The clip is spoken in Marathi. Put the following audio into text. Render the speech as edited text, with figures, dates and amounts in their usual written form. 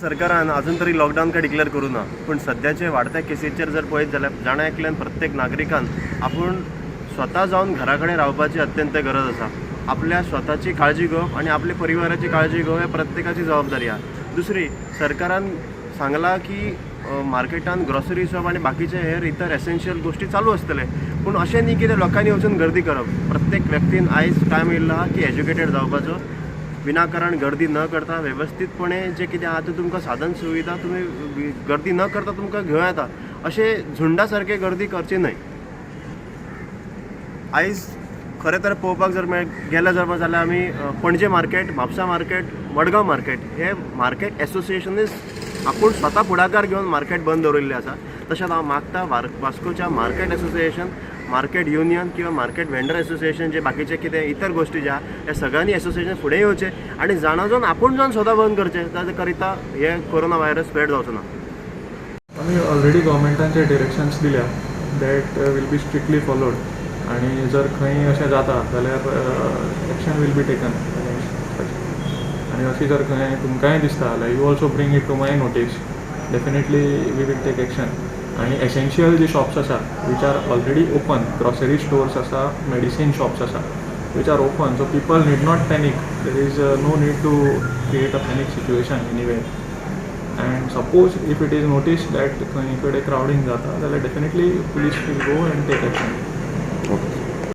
सरकारान अजून तरी लॉकडाऊन काय डिक्लेअर करू ना, पण सध्याचे वाढत्या केसीचेर जर पळयत जाल्यार जाणा एकल्यान प्रत्येक नागरिकान आपूण स्वता जावन घरा कडेन रावपाची अत्यंत गरज आसा. आपल्या स्वताची काळजी घेवप आनी आपल्या परिवाराची काळजी घेवप हे प्रत्येकाची जबाबदारी आसा. दुसरी, सरकारान सांगला की मार्केटान ग्रॉसरी शॉप आनी बाकीचे हेर इतर एसेन्शियल गोष्टी चालू आसतले, पूण अशें न्ही की ते लोकांनी वचून गर्दी करप. प्रत्येक व्यक्तीन आयज टायम येयल्लो आहा की एज्युकेटेड जावपाचो, विनाकारण गर्दी न करता वेवस्थीतपणे जे कितें आहा ते तुमकां साधन सुविधा तुमी गर्दी न करता तुमकां घेवं येता. अशें झुंडा सारके गर्दी करची न्हय. आयज खरें तर पळोवपाक जर गेले जाल्यार आमी पणजे market, Mapusa market, Madgaon market हे मार्केट एसोसिएशनीस आपूण स्वता फुडाकार घेवन मार्केट बंद दवरिल्ले आसा. तशेंच हांव मागता वास्कोच्या मार्केट एसोसिएशन, मार्केट युनियन किंवा मार्केट वेंडर एसोसिएशन जे बाकीचे कितें इतर गोष्टी ज्या हे सगळ्यांनी एसोसिएशन फुडें येवचे आनी जाणाजून आपूण जावन स्वता बंद करचे. ताजे करिता हे कोरोना व्हायरस स्प्रेड जावचो ना. आमी ऑलरेडी गव्हर्मेंटाचे डिरेक्शन्स दिल्या that will be strictly followed, आनी जर खंय अशें जाता जाल्यार एक्शन वील बी टेकन. आनी अशी जर खंय तुमकांय दिसता जाल्यार you also bring it to my notice, definitely we will take action. आनी एसेन्शियल जे शॉप्स आसा which are already open, grocery stores आसा, मेडिसीन शॉप्स आसा which are open, so people need not panic. There is no need to create a panic situation anywhere. And suppose if it is noticed that खंय कडे क्राउडिंग जाता जाल्यार definitely police will go and take action.